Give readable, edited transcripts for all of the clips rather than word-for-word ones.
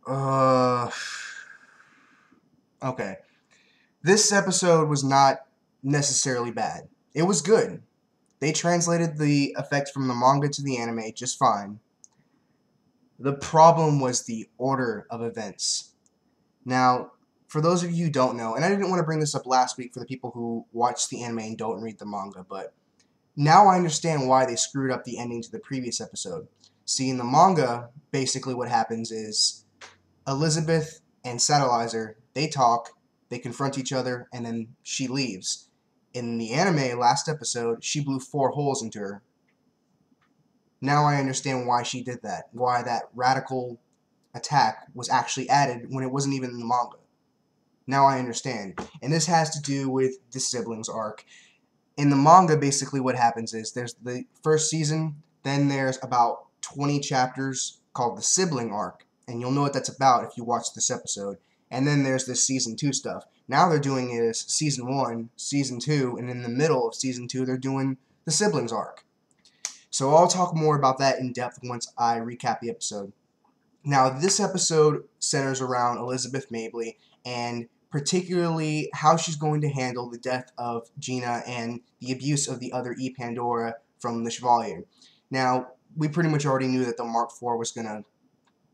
Uh, okay. This episode was not necessarily bad. It was good. They translated the effect from the manga to the anime just fine. The problem was the order of events. Now, for those of you who don't know, and I didn't want to bring this up last week for the people who watch the anime and don't read the manga, but now I understand why they screwed up the ending to the previous episode. See, in the manga, basically what happens is Elizabeth and Satellizer, they talk, they confront each other, and then she leaves. In the anime, last episode, she blew 4 holes into her. Now I understand why she did that, why that radical attack was actually added when it wasn't even in the manga. Now I understand. And this has to do with the siblings arc. In the manga, basically what happens is there's the first season, then there's about 20 chapters called the Sibling arc, and you'll know what that's about if you watch this episode. And then there's this season 2 stuff. Now they're doing it as season 1, season 2, and in the middle of season 2 they're doing the siblings arc. So I'll talk more about that in depth once I recap the episode. Now, this episode centers around Elizabeth Mabley and particularly how she's going to handle the death of Gina and the abuse of the other Pandora from the Chevalier. Now, we pretty much already knew that the Mark IV was going to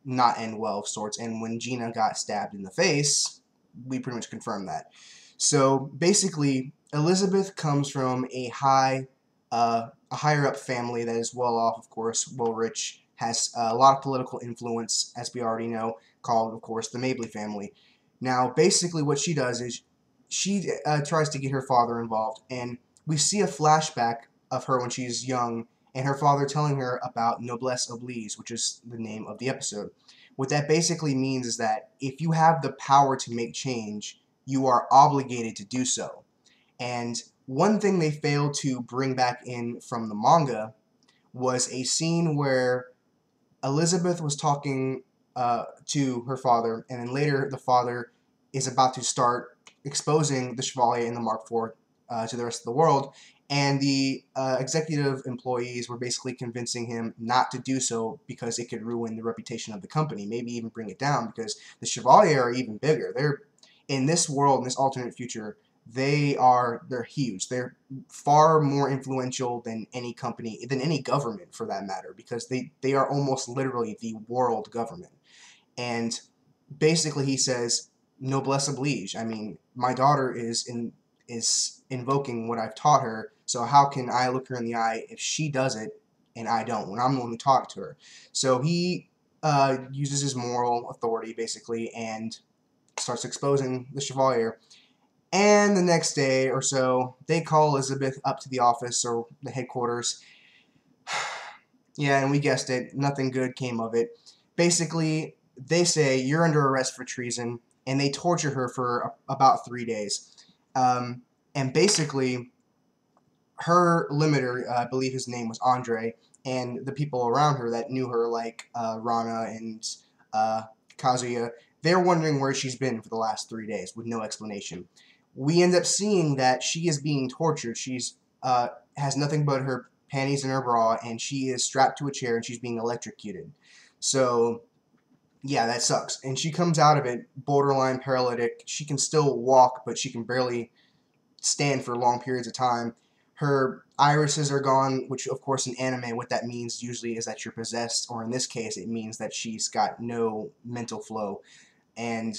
not end well of sorts, and when Gina got stabbed in the face, we pretty much confirmed that. So basically, Elizabeth comes from a higher up family that is well off, of course, well rich, has a lot of political influence, as we already know, called, of course, the Mabley family. Now, basically, what she does is she tries to get her father involved, and we see a flashback of her when she's young, and her father telling her about noblesse oblige, which is the name of the episode. What that basically means is that if you have the power to make change, you are obligated to do so. And one thing they failed to bring back in from the manga was a scene where Elizabeth was talking to her father, and then later the father is about to start exposing the Chevalier and the Mark IV to the rest of the world, and the executive employees were basically convincing him not to do so because it could ruin the reputation of the company, maybe even bring it down because the Chevalier are even bigger. They're in this world, in this alternate future, they're huge. They're far more influential than any company, than any government for that matter, because they are almost literally the world government. And basically he says noblesse oblige. I mean, my daughter is invoking what I've taught her, so how can I look her in the eye if she does it and I don't, when I'm the one who taught it to her? So he uses his moral authority basically and starts exposing the Chevalier. And the next day or so, they call Elizabeth up to the office or the headquarters. Yeah, and we guessed it, nothing good came of it. Basically, they say you're under arrest for treason, and they torture her for about 3 days. And basically, her limiter, I believe his name was Andre, and the people around her that knew her, like Rana and uh, Kazuya, they're wondering where she's been for the last 3 days with no explanation. We end up seeing that she is being tortured. She's has nothing but her panties and her bra, and she is strapped to a chair and she's being electrocuted. So yeah, that sucks. And she comes out of it borderline paralytic. She can still walk, but she can barely stand for long periods of time. Her irises are gone, which of course in anime what that means usually is that you're possessed, or in this case it means that she's got no mental flow. And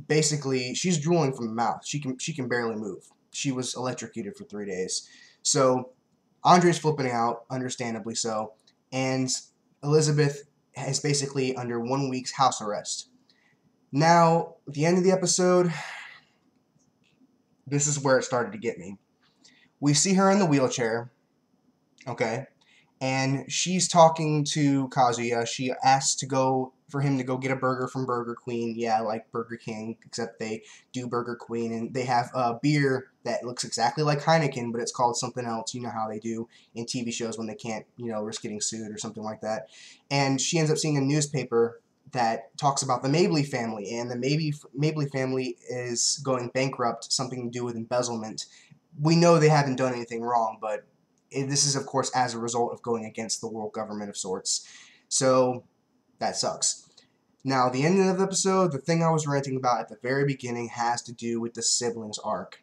basically she's drooling from the mouth. She can barely move. She was electrocuted for 3 days. So Andre's flipping out, understandably so, and Elizabeth is basically under 1 week's house arrest. Now, at the end of the episode, this is where it started to get me. We see her in the wheelchair, okay, and she's talking to Kazuya. She asks to go for him to go get a burger from Burger Queen. Yeah, like Burger King, except they do Burger Queen, and they have a beer that looks exactly like Heineken, but it's called something else. You know how they do in TV shows when they can't, risk getting sued or something like that. And she ends up seeing a newspaper that talks about the Mabley family, and the Mabley family is going bankrupt, something to do with embezzlement. We know they haven't done anything wrong, but this is, of course, as a result of going against the world government of sorts. So that sucks. Now, the ending of the episode, the thing I was ranting about at the very beginning, has to do with the siblings arc.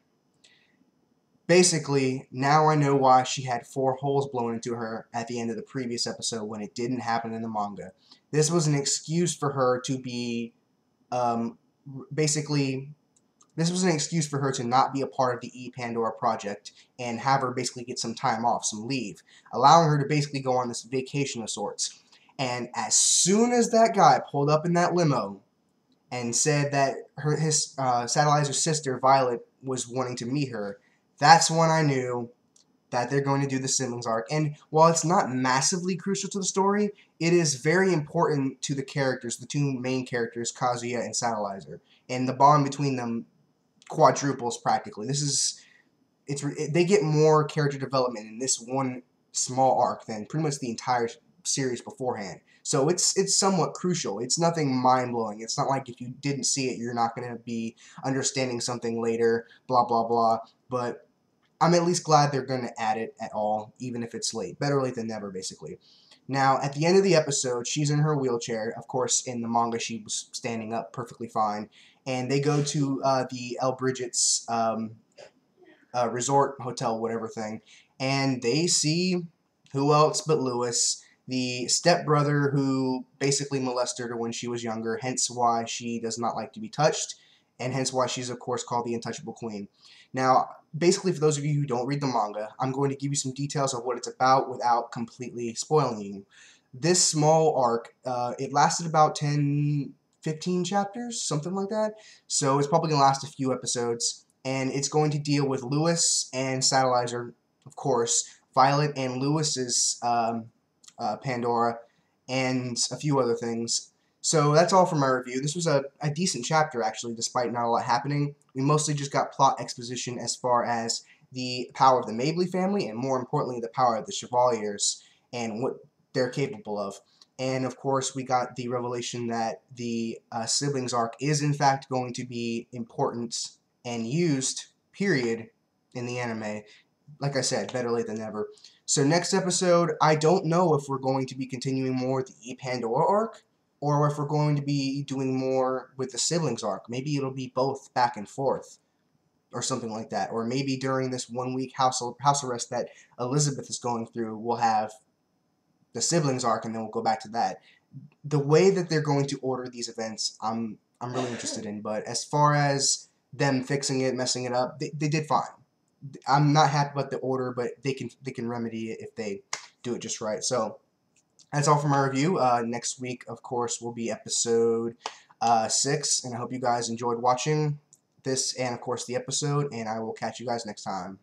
Basically, now I know why she had 4 holes blown into her at the end of the previous episode when it didn't happen in the manga. This was an excuse for her to be, basically, this was an excuse for her to not be a part of the Pandora project and have her basically get some time off, some leave, allowing her to basically go on this vacation of sorts. And as soon as that guy pulled up in that limo and said that his Satelliser's sister Violet was wanting to meet her, that's when I knew that they're going to do the siblings arc. And while it's not massively crucial to the story, it is very important to the characters, the 2 main characters, Kazuya and Satelliser, and the bond between them quadruples practically. They get more character development in this one small arc than pretty much the entire series beforehand. So it's somewhat crucial. It's nothing mind-blowing. It's not like if you didn't see it, you're not going to be understanding something later, blah, blah, blah. But I'm at least glad they're going to add it at all, even if it's late. Better late than never, basically. Now, at the end of the episode, she's in her wheelchair. Of course, in the manga, she was standing up perfectly fine. And they go to the El Bridget's resort, hotel, whatever thing. And they see who else but Lewis, the stepbrother who basically molested her when she was younger, hence why she does not like to be touched, and hence why she's, of course, called the Untouchable Queen. Now, basically, for those of you who don't read the manga, I'm going to give you some details of what it's about without completely spoiling you. This small arc, it lasted about 10, 15 chapters, something like that, so it's probably going to last a few episodes, and it's going to deal with Lewis and Satelliser, of course, Violet and Lewis's Pandora, and a few other things. So that's all for my review. This was a decent chapter, actually, despite not a lot happening. We mostly just got plot exposition as far as the power of the Mabley family, and more importantly, the power of the Chevaliers, and what they're capable of. And, of course, we got the revelation that the siblings arc is, in fact, going to be important and used, period, in the anime. Like I said, better late than never. So next episode, I don't know if we're going to be continuing more with the Pandora arc, or if we're going to be doing more with the siblings arc. Maybe it'll be both back and forth, or something like that. Or maybe during this 1 week house arrest that Elizabeth is going through, we'll have the siblings arc, and then we'll go back to that. The way that they're going to order these events, I'm really interested in. But as far as them fixing it, messing it up, they did fine. I'm not happy about the order, but they can remedy it if they do it just right. So that's all for my review. Next week, of course, will be episode 6, and I hope you guys enjoyed watching this and, of course, the episode, and I will catch you guys next time.